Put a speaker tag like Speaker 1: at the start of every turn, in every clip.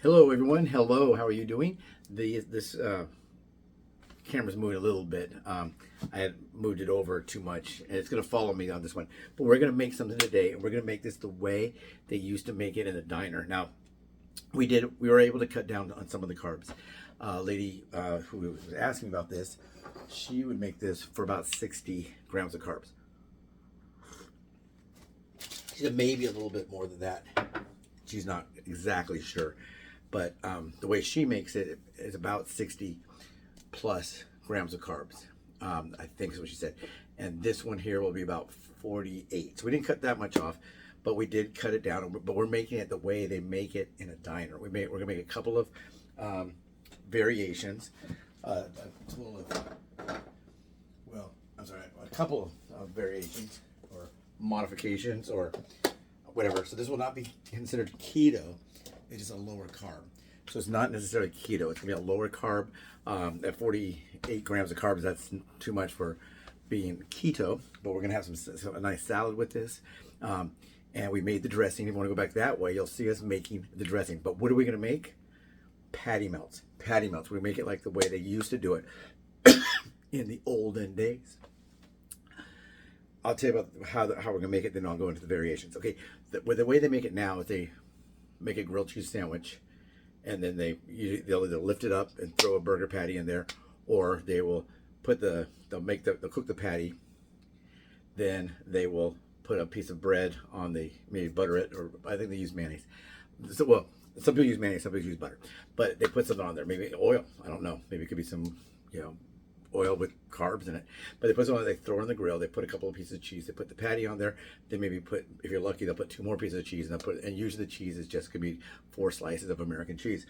Speaker 1: Hello, everyone. Hello. How are you doing? This camera's moving a little bit. I had moved it over too much, and it's going to follow me on this one. But we're going to make something today, and we're going to make this the way they used to make it in a diner. Now, we were able to cut down on some of the carbs. Lady who was asking about this, she would make this for about 60 grams of carbs. She said maybe a little bit more than that. She's not exactly sure. But the way she makes it is about 60 plus grams of carbs. I think is what she said. And this one here will be about 48. So we didn't cut that much off, but we did cut it down. But we're making it the way they make it in a diner. We're going to make a couple of variations. A couple of variations or modifications or whatever. So this will not be considered keto. It's just a lower carb. So it's not necessarily keto. It's gonna be a lower carb. At 48 grams of carbs, that's too much for being keto. But we're gonna have a nice salad with this. And we made the dressing. If you wanna go back that way, you'll see us making the dressing. But what are we gonna make? Patty melts. Patty melts. We make it like the way they used to do it in the olden days. I'll tell you about how we're gonna make it, then I'll go into the variations. Okay, the way they make it now is they make a grilled cheese sandwich, and then they'll either lift it up and throw a burger patty in there, or they will they'll cook the patty, then they will put a piece of bread on maybe butter it, or I think they use mayonnaise. So, well, some people use mayonnaise, some people use butter, but they put something on there, maybe oil. I don't know. Maybe it could be some, oil with carbs in it. But they put something, they throw it on the grill, they put a couple of pieces of cheese, they put the patty on there, they maybe put, if you're lucky, they'll put 2 more pieces of cheese, and usually the cheese is just gonna be 4 slices of American cheese.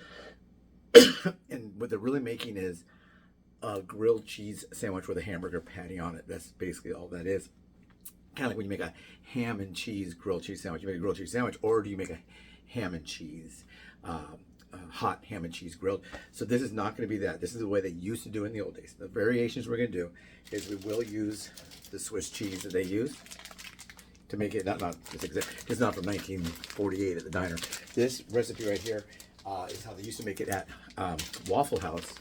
Speaker 1: And what they're really making is a grilled cheese sandwich with a hamburger patty on it. That's basically all that is. Kind of like when you make a ham and cheese grilled cheese sandwich. You make a grilled cheese sandwich, or do you make a ham and cheese hot ham and cheese grilled? So this is not going to be that. This is the way they used to do in the old days. The variations we're going to do is we will use the Swiss cheese that they use to make it, it's not from 1948 at the diner. This recipe right here is how they used to make it at Waffle House.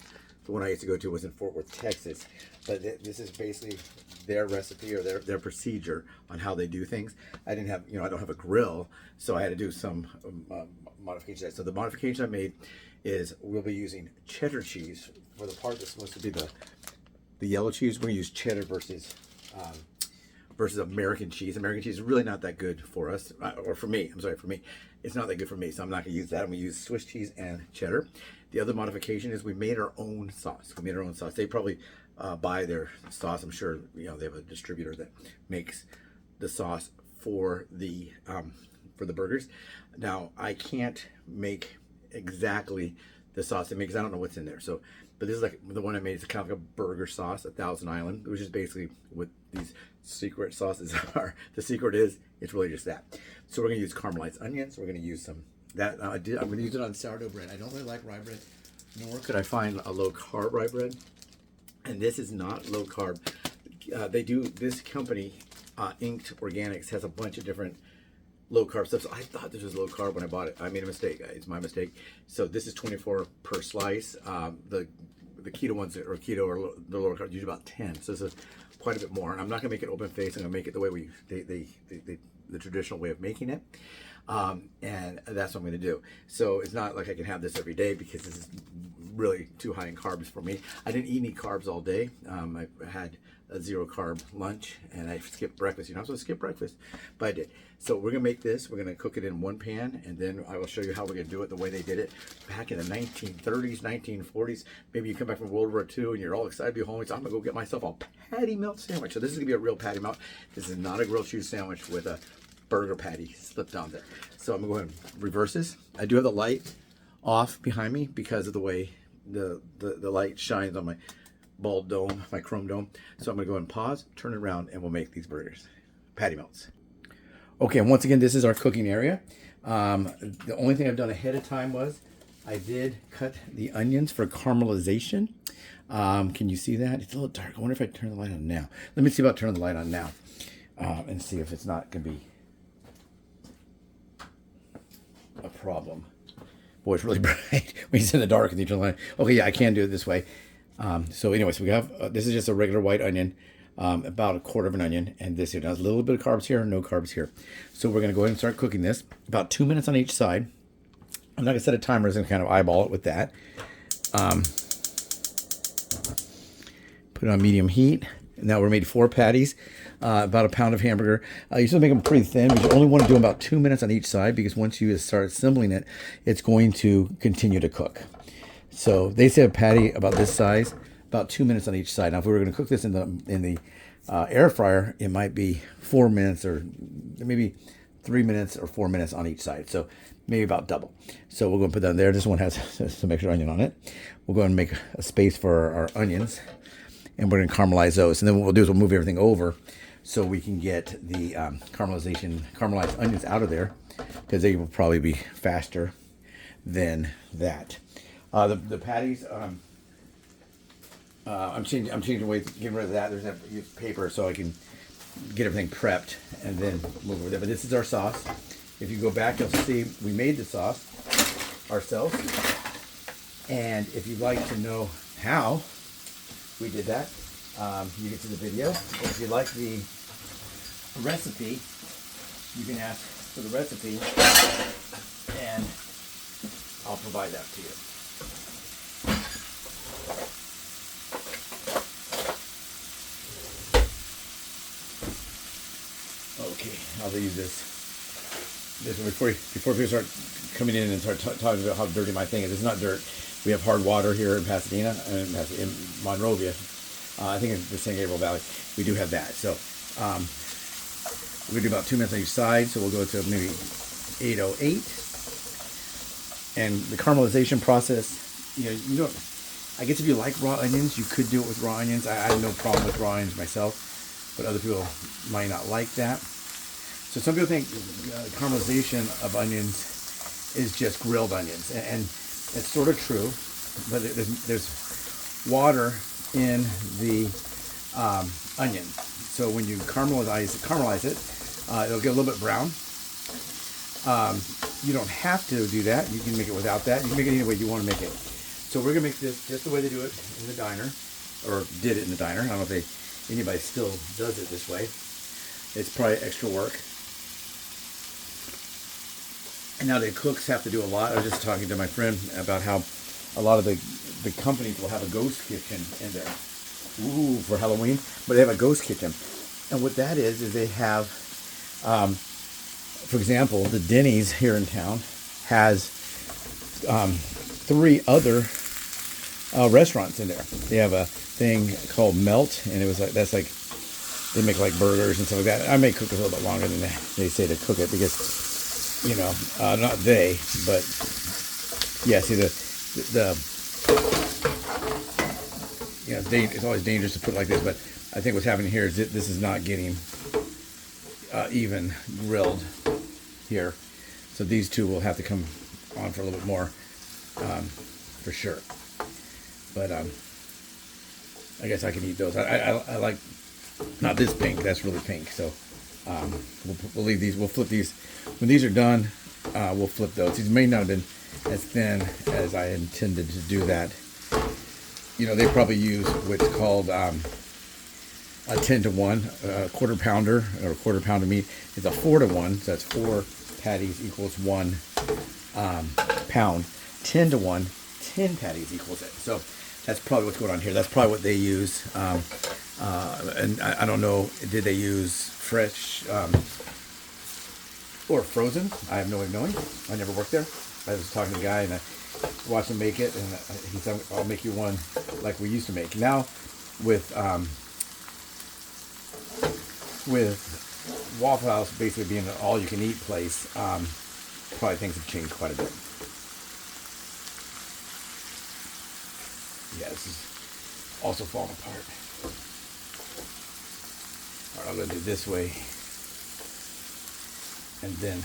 Speaker 1: The one I used to go to was in Fort Worth, Texas. But this is basically their recipe or their procedure on how they do things. I didn't have, I don't have a grill, so I had to do some modifications. So the modification I made is we'll be using cheddar cheese for the part that's supposed to be the yellow cheese. We're gonna use cheddar versus American cheese. American cheese is really not that good for us, or for me. I'm sorry, for me. It's not that good for me, so I'm not gonna use that. I'm gonna use Swiss cheese and cheddar. The other modification is we made our own sauce. We made our own sauce. They probably buy their sauce. I'm sure they have a distributor that makes the sauce for the burgers. Now I can't make exactly the sauce they make because I don't know what's in there. So, but this is like the one I made. It's kind of like a burger sauce, 1000 Island, which is basically what these secret sauces are. The secret is it's really just that. So we're gonna use caramelized onions. We're gonna use some that I'm gonna use it on sourdough bread. I don't really like rye bread, nor could I find a low carb rye bread. And this is not low carb. This company, Inked Organics, has a bunch of different low carb stuff. So I thought this was low carb when I bought it. I made a mistake. It's my mistake. So this is 24 per slice. The keto ones or keto or the lower carb usually about 10. So this is quite a bit more. And I'm not gonna make it open face. I'm gonna make it the way the traditional way of making it. And that's what I'm gonna do. So it's not like I can have this every day because this is really too high in carbs for me. I didn't eat any carbs all day. I had a 0 carb lunch and I skipped breakfast. You're not supposed to skip breakfast, but I did. So we're gonna make this. We're gonna cook it in one pan, and then I will show you how we're gonna do it the way they did it back in the 1930s, 1940s. Maybe you come back from World War II and you're all excited to be home. So I'm gonna go get myself a patty melt sandwich. So this is gonna be a real patty melt. This is not a grilled cheese sandwich with a burger patty slipped on there. So I'm gonna go ahead and reverse this. I do have the light off behind me because of the way the light shines on my bald dome, my chrome dome. So I'm gonna go ahead and pause, turn it around, and we'll make these burgers, patty melts. Okay, and once again, this is our cooking area. The only thing I've done ahead of time was I did cut the onions for caramelization. Can you see that? It's a little dark. I wonder if I turn the light on now. Let me see about turning the light on now and see if it's not gonna be a problem. Boy, it's really bright when it's in the dark and you turn the light. Okay, yeah, I can do it this way. So anyways, we have, this is just a regular white onion, about a quarter of an onion. And this here has a little bit of carbs here, no carbs here. So we're going to go ahead and start cooking this. About 2 minutes on each side. I'm not going to set a timer, I'm going to kind of eyeball it with that. Put it on medium heat. Now we're made 4 patties, about a pound of hamburger. You still make them pretty thin, but you only want to do about 2 minutes on each side, because once you start assembling it, it's going to continue to cook. So they say a patty about this size, about 2 minutes on each side. Now, if we were going to cook this in the air fryer, it might be 4 minutes, or maybe 3 minutes or 4 minutes on each side. So maybe about double. So we'll go and put that in there. This one has some extra onion on it. We'll go and make a space for our onions, and we're going to caramelize those. And then what we'll do is we'll move everything over so we can get the caramelized onions out of there, because they will probably be faster than that. The patties, I'm changing the way, getting rid of that. There's that use paper so I can get everything prepped and then move over there. But this is our sauce. If you go back, you'll see we made the sauce ourselves. And if you'd like to know how we did that, you can see the video. If you like the recipe, you can ask for the recipe, and I'll provide that to you. Okay, I'll use this one before people start coming in and start talking about how dirty my thing is. It's not dirt. We have hard water here in Pasadena and in Monrovia. I think in the San Gabriel Valley we do have that. So we do about 2 minutes on each side. So we'll go to maybe 8:08. And the caramelization process, you don't. I guess if you like raw onions, you could do it with raw onions. I have no problem with raw onions myself, but other people might not like that. So some people think caramelization of onions is just grilled onions, and it's sort of true, but there's water in the onion. So when you caramelize it, it'll get a little bit brown. You don't have to do that. You can make it without that. You can make it any way you want to make it. So we're gonna make this just the way they do it in the diner, or did it in the diner. I don't know if anybody still does it this way. It's probably extra work. And now the cooks have to do a lot. I was just talking to my friend about how a lot of the companies will have a ghost kitchen in there. Ooh, for Halloween. But they have a ghost kitchen. And what that is they have, for example, the Denny's here in town has 3 other restaurants in there. They have a thing called Melt, and it was like, that's like, they make like burgers and stuff like that. I may cook it a little bit longer than they say to cook it, because not they, but yeah, see it's always dangerous to put it like this, but I think what's happening here is that this is not getting even grilled here. So these two will have to come on for a little bit more, for sure. But I guess I can eat those. I like, not this pink, that's really pink. So we'll leave these, we'll flip these. When these are done, we'll flip those. These may not have been as thin as I intended to do that. They probably use what's called a 10-to-1, a quarter pounder, or a quarter pound of meat. It's a 4-to-1, so that's 4 patties equals 1 pound. 10-to-1, 10 patties equals it. So that's probably what's going on here. That's probably what they use. And I don't know, did they use fresh or frozen? I have no way of knowing. I never worked there. I was talking to a guy and I watched him make it, and he said, I'll make you one like we used to make. Now with Waffle House basically being an all-you-can-eat place, probably things have changed quite a bit. Yeah, this is also falling apart. All right, I'm going to do it this way. And then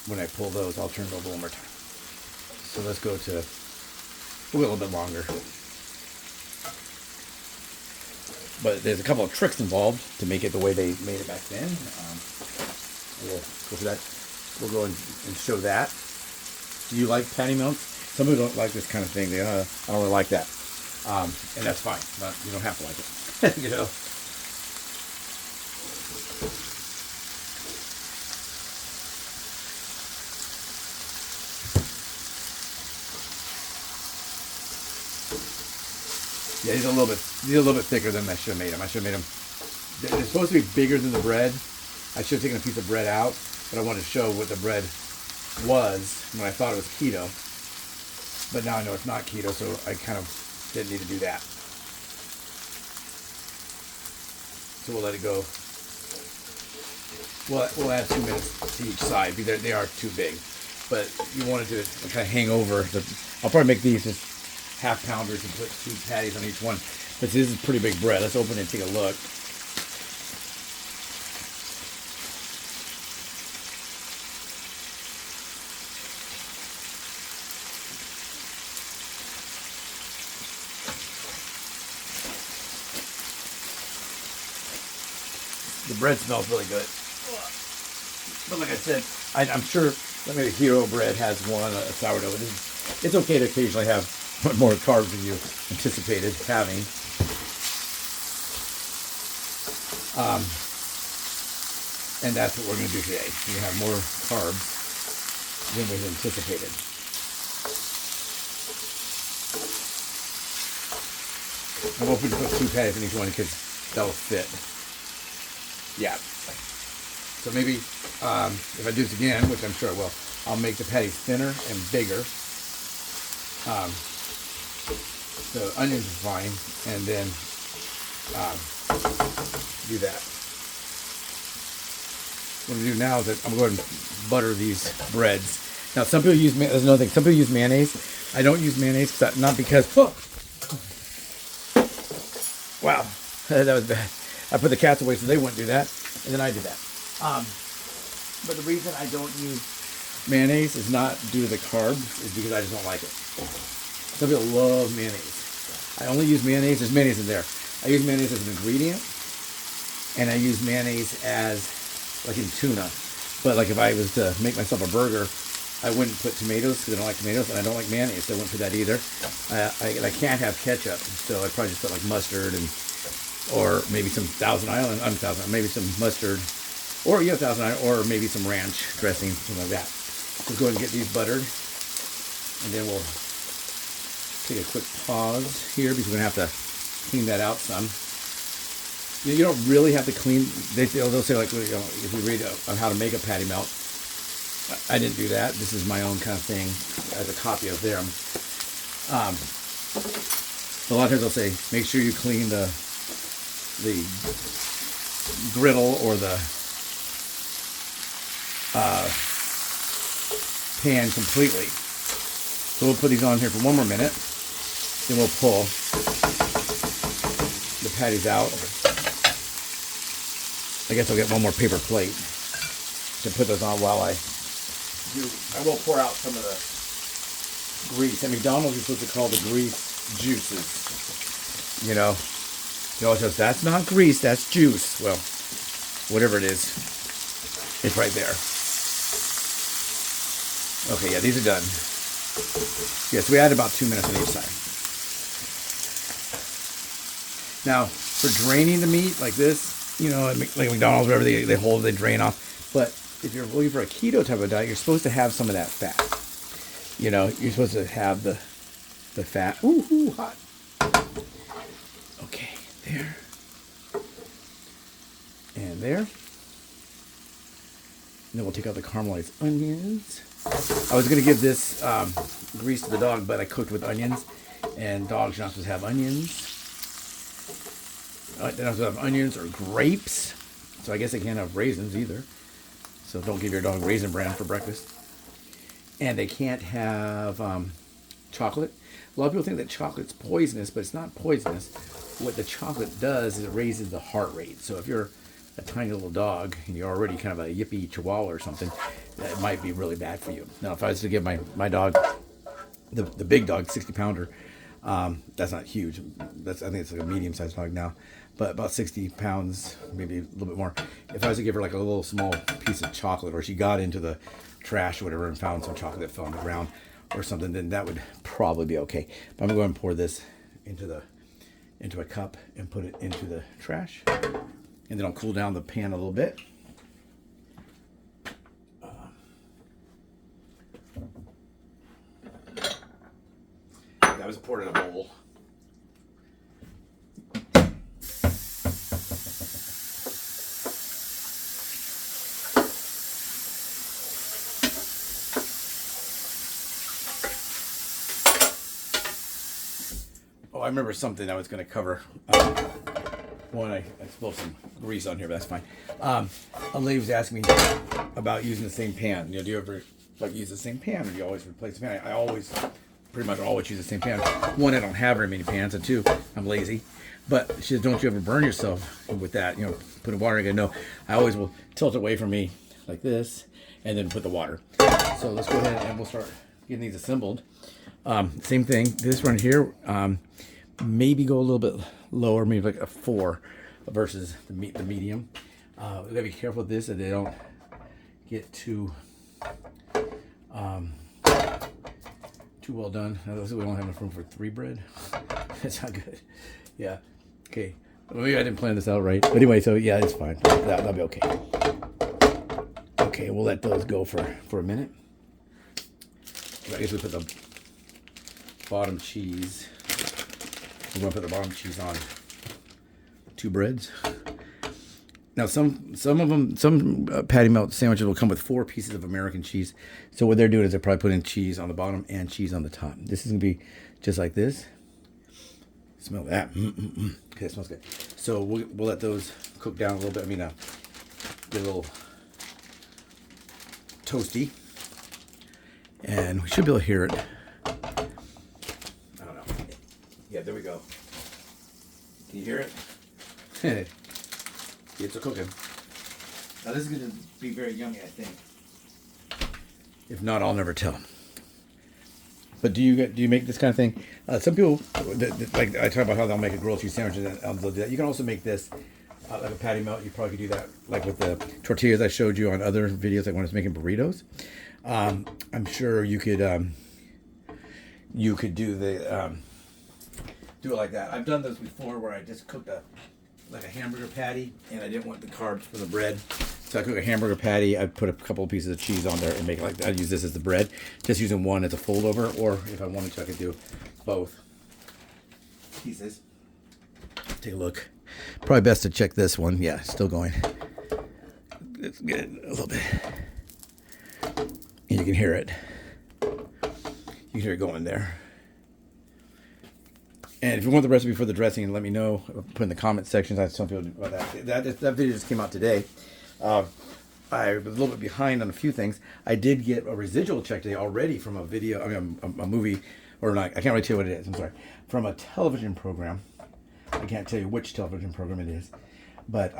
Speaker 1: when I pull those, I'll turn it over one more time. So let's go to a little bit longer. But there's a couple of tricks involved to make it the way they made it back then. We'll go through that. We'll go and show that. Do you like patty melts? Some people don't like this kind of thing. They I don't really like that, and that's fine. But you don't have to like it, you know. Yeah, these are a little bit thicker than I should have made them. I should have made them. They're supposed to be bigger than the bread. I should have taken a piece of bread out, but I wanted to show what the bread was when I thought it was keto. But now I know it's not keto, so I kind of didn't need to do that. So we'll let it go. We'll add 2 minutes to each side because they are too big. But you want it to kind of hang over. I'll probably make these just half pounders and put 2 patties on each one. But this is pretty big bread. Let's open it and take a look. The bread smells really good. But like I said, I'm sure that maybe Keto Bread has one, a sourdough. It's okay to occasionally have more carbs than you anticipated having. And that's what we're going to do today. We have more carbs than we anticipated. I'm hoping to put 2 patties in each one because that'll fit. Yeah. So maybe if I do this again, which I'm sure I will, I'll make the patties thinner and bigger. The onions are fine, and then do that. What I'm going to do now is that I'm going to butter these breads. Now, some people use there's another thing. Some people use mayonnaise. I don't use mayonnaise not because. Oh, wow, that was bad. I put the cats away so they wouldn't do that, and then I did that. But the reason I don't use mayonnaise is not due to the carbs, is because I just don't like it. Some people love mayonnaise. I only use mayonnaise. There's mayonnaise in there. I use mayonnaise as an ingredient, and I use mayonnaise as like in tuna. But like if I was to make myself a burger, I wouldn't put tomatoes because I don't like tomatoes, and I don't like mayonnaise, so I wouldn't put that either. I can't have ketchup, so I probably just put like mustard or maybe some maybe some mustard, or Thousand Island, or maybe some ranch dressing, something like that. Let's go ahead and get these buttered, and then we'll take a quick pause here because we're gonna have to clean that out some. You don't really have to clean. They'll say like, if you read on how to make a patty melt. I didn't do that. This is my own kind of thing as a copy of them. A lot of times they'll say, make sure you clean the griddle or the pan completely. So we'll put these on here for 1 more minute. Then we'll pull the patties out. I guess I'll get 1 more paper plate to put those on while I will pour out some of the grease. At McDonald's, you're supposed to call the grease juices. You know, he always says, that's not grease, that's juice. Well, whatever it is, it's right there. Okay, yeah, these are done. Yes, we added about 2 minutes on each side. Now, for draining the meat like this, you know, like McDonald's, wherever they hold, they drain off. But if you're looking for a keto type of diet, you're supposed to have some of that fat. You know, you're supposed to have the fat. Ooh, hot. Okay, there. And there. And then we'll take out the caramelized onions. I was going to give this grease to the dog, but I cooked with onions. And dogs are not supposed to have onions. They're not supposed to have onions or grapes. So I guess they can't have raisins either. So don't give your dog Raisin Bran for breakfast. And they can't have chocolate. A lot of people think that chocolate's poisonous, but it's not poisonous. What the chocolate does is it raises the heart rate. So if you're a tiny little dog and you're already kind of a yippy chihuahua or something, that might be really bad for you. Now, if I was to give my dog, the big dog, 60-pounder, that's not huge. I think it's like a medium-sized dog now, but about 60 pounds, maybe a little bit more. If I was to give her like a little small piece of chocolate, or she got into the trash or whatever and found some chocolate that fell on the ground or something, then that would probably be okay. But I'm gonna go ahead and pour this into a cup and put it into the trash, and then I'll cool down the pan a little bit. That was poured in a bowl. Oh, I remember something I was going to cover. One, I spilled some grease on here, but that's fine. A lady was asking me about using the same pan. You know, do you ever like use the same pan, or do you always replace the pan? I always, pretty much always use the same pan. One, I don't have very many pans, and two, I'm lazy. But she says, don't you ever burn yourself with that? You know, put water in. No, I always will tilt away from me like this, and then put the water. So let's go ahead and we'll start getting these assembled. Same thing. This one here, maybe go a little bit lower, maybe like a 4 versus the medium. We gotta be careful with this that they don't get too well done. We don't have enough room for 3 bread. That's not good. Yeah. Okay. Well, maybe I didn't plan this out right. But anyway, so yeah, it's fine. That'll be okay. Okay, we'll let those go for a minute. I guess we put the bottom cheese. We're going to put the bottom cheese on 2 breads. Now, some of them, patty melt sandwiches will come with 4 pieces of American cheese. So what they're doing is they're probably putting cheese on the bottom and cheese on the top. This is going to be just like this. Smell that. Okay, it smells good. So we'll let those cook down a little bit. I mean, get a little toasty. And we should be able to hear it. I don't know. Yeah, there we go. Can you hear it? It's a cooking. Now this is going to be very yummy, I think. If not, I'll never tell. But do you make this kind of thing? Some people, like I talk about how they'll make a grilled cheese sandwich, and they'll do that. You can also make this like a patty melt. You probably could do that like with the tortillas I showed you on other videos, like when I was making burritos. I'm sure you could do do it like that. I've done those before where I just cooked like a hamburger patty, and I didn't want the carbs for the bread. So I cook a hamburger patty, I put a couple of pieces of cheese on there and make it like that. I use this as the bread, just using one as a fold over, or if I wanted to, I could do both pieces. Take a look. Probably best to check this one. Yeah, still going. Let's get it a little bit. And you can hear it. You can hear it going there. And if you want the recipe for the dressing, let me know. Put in the comment sections. I have some people about that. That video just came out today. I was a little bit behind on a few things. I did get a residual check today already from a video, I mean, a movie, or not. I can't really tell you what it is. I'm sorry. From a television program. I can't tell you which television program it is. But,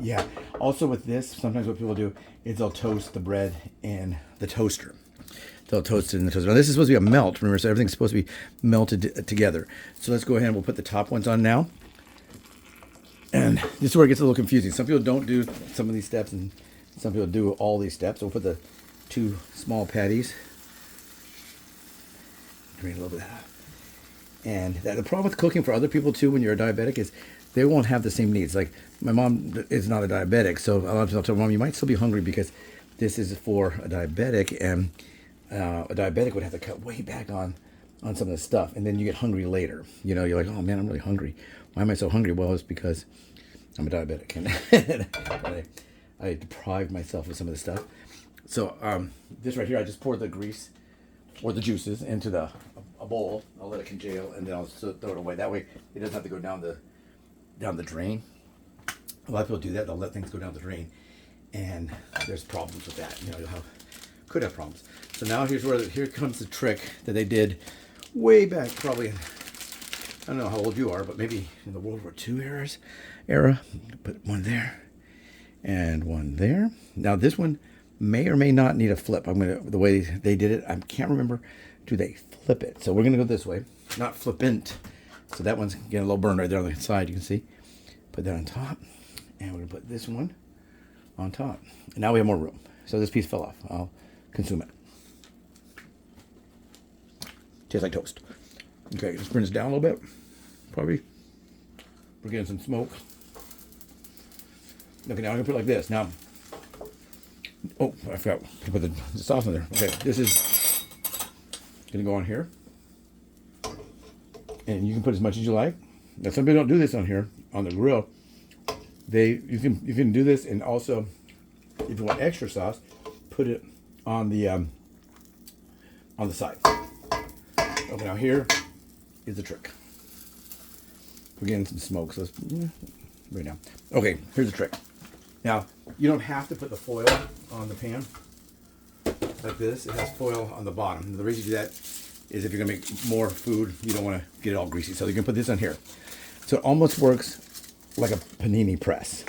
Speaker 1: yeah. Also with this, sometimes what people do is they'll toast the bread in the toaster. They'll toast it in the toaster. Now, this is supposed to be a melt. Remember, so everything's supposed to be melted together. So let's go ahead and we'll put the top ones on now. And this is where it gets a little confusing. Some people don't do some of these steps, and some people do all these steps. So we'll put the 2 small patties. Drain a little bit. And the problem with cooking for other people too, when you're a diabetic, is they won't have the same needs. Like my mom is not a diabetic, so a lot of times I'll tell Mom, you might still be hungry because this is for a diabetic, and a diabetic would have to cut way back on some of the stuff, and then you get hungry later. You know, you're like, oh man, I'm really hungry. Why am I so hungry? Well, it's because I'm a diabetic, and I deprived myself of some of the stuff. So this right here, I just poured the grease or the juices into a bowl. I'll let it congeal, and then I'll throw it away. That way, it doesn't have to go down the drain. A lot of people do that. They'll let things go down the drain, and there's problems with that. You know, could have problems. So now here comes the trick that they did way back, probably, I don't know how old you are, but maybe in the World War II era. Put one there and one there. Now this one may or may not need a flip. The way they did it, I can't remember. Do they flip it? So we're gonna go this way, not flippant. So that one's getting a little burn right there on the side. You can see. Put that on top, and we're gonna put this one on top. And now we have more room. So this piece fell off. I'll consume it. Tastes like toast. Okay, let's bring this down a little bit. Probably. We're getting some smoke. Okay, now I'm gonna put it like this. Now, oh, I forgot to put the sauce in there. Okay, this is gonna go on here, and you can put as much as you like. Now, some people don't do this on here on the grill. You can do this, and also, if you want extra sauce, put it on the side. Okay, now here is the trick. We're getting some smoke, so let's right now. Okay, here's the trick. Now, you don't have to put the foil on the pan like this. It has foil on the bottom. The reason you do that is if you're gonna make more food, you don't want to get it all greasy. So you can put this on here. So it almost works like a panini press.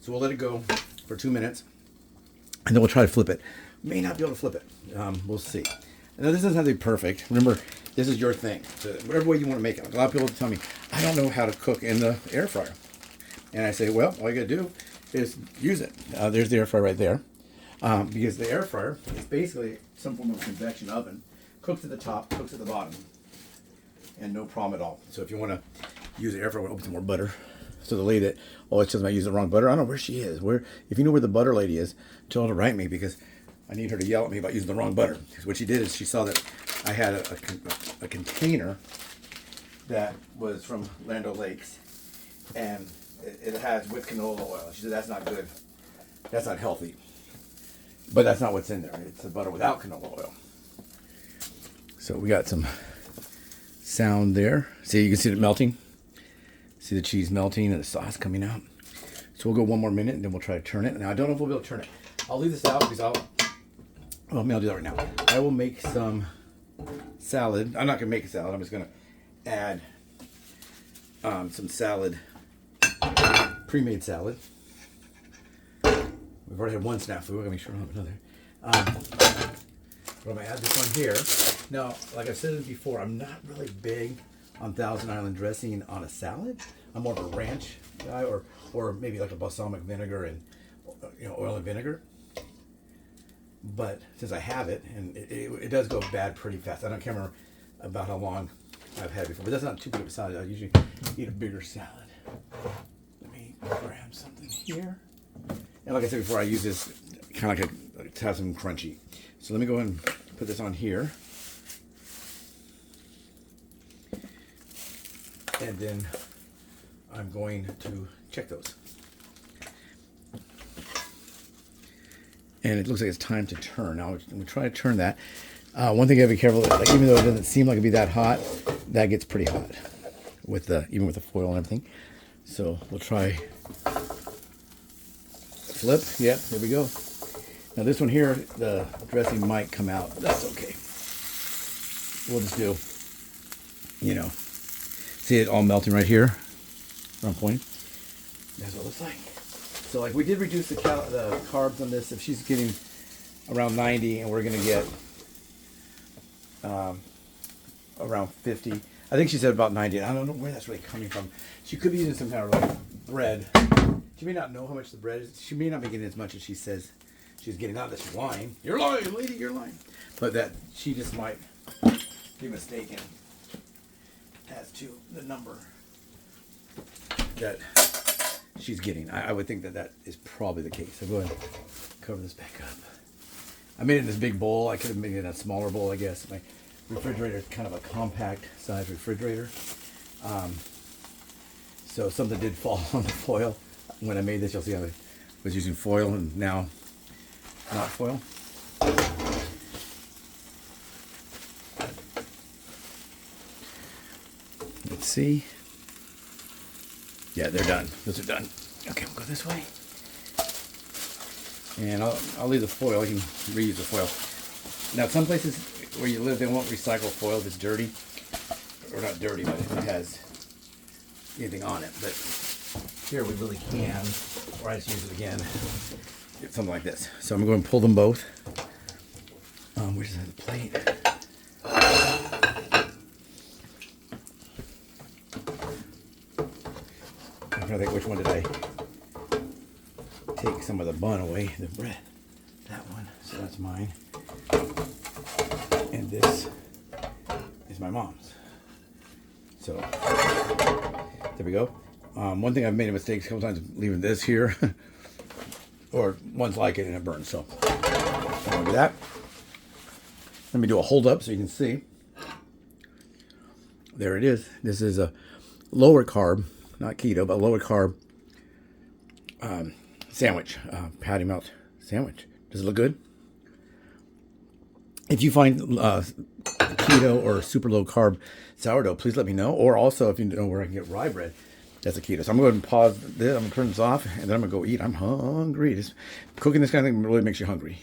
Speaker 1: So we'll let it go for 2 minutes, and then we'll try to flip it. May not be able to flip it. We'll see. Now this doesn't have to be perfect. Remember, this is your thing. So whatever way you want to make it. A lot of people tell me, I don't know how to cook in the air fryer. And I say, well, all you gotta do is use it. There's the air fryer right there. Because the air fryer is basically some form of convection oven. Cooks at the top, cooks at the bottom. And no problem at all. So if you want to use the air fryer, we'll open some more butter. So the lady that always tells me I use the wrong butter, I don't know where she is. If you know where the butter lady is, tell her to write me, because I need her to yell at me about using the wrong butter. Because what she did is she saw that I had a container that was from Land O'Lakes, and it has with canola oil. She said, that's not good. That's not healthy. But that's not what's in there. It's a butter without canola oil. So we got some sound there. See, you can see it melting. See the cheese melting and the sauce coming out. So we'll go 1 more minute, and then we'll try to turn it. Now, I don't know if we'll be able to turn it. I'll leave this out because I'll do that right now. I will make some salad. I'm not going to make a salad. I'm just going to add some salad, pre-made salad. We've already had one snafu. We're going to make sure we don't have another. But I'm going to add this on here. Now, like I've said before, I'm not really big on Thousand Island dressing on a salad. I'm more of a ranch guy, or maybe like a balsamic vinegar and oil and vinegar. But since I have it, and it does go bad pretty fast. I can't remember about how long I've had it before, but that's not too big of a salad. I usually eat a bigger salad. Let me grab something here. And like I said before, I use this kind of like to have some crunchy. So let me go ahead and put this on here. And then I'm going to check those. And it looks like it's time to turn. Now I'm going to try to turn that. One thing you have to be careful, like, even though it doesn't seem like it'd be that hot, that gets pretty hot with even with the foil and everything. So we'll try flip. Yep, there we go. Now this one here, the dressing might come out. That's okay. We'll just do, see it all melting right here. Where I'm pointing. That's what it looks like. So like we did reduce the carbs on this. If she's getting around 90 and we're gonna get around 50. I think she said about 90. I don't know where that's really coming from. She could be using some kind of like bread. She may not know how much the bread is. She may not be getting as much as she says she's getting. Not that she's lying. You're lying, lady, you're lying. But that she just might be mistaken as to the number that she's getting. I would think that is probably the case. So go ahead and cover this back up. I made it in this big bowl. I could have made it in a smaller bowl, I guess. My refrigerator is kind of a compact size refrigerator. So something did fall on the foil. When I made this, you'll see I was using foil and now not foil. Let's see. Yeah, they're done. Those are done. Okay, we'll go this way. And I'll leave the foil. You can reuse the foil. Now, some places where you live, they won't recycle foil if it's dirty. Or not dirty, but if it has anything on it. But here we really can. Or I just use it again. Get something like this. So I'm going to pull them both. Where's the plate? I'm trying to think which one did I take some of the bun away, the bread. that one. So that's mine. And this is my mom's. So there we go. One thing I've made a mistake a couple times leaving this here, or one's like it and it burns. So I'm gonna do that. Let me do a hold up so you can see. There it is. This is a lower carb, not keto, but lower carb sandwich, patty melt sandwich. Does it look good? If you find keto or super low carb sourdough, please let me know. Or also, if you know where I can get rye bread, that's a keto. So I'm going to go ahead and pause this. I'm going to turn this off, and then I'm going to go eat. I'm hungry. Cooking this kind of thing really makes you hungry.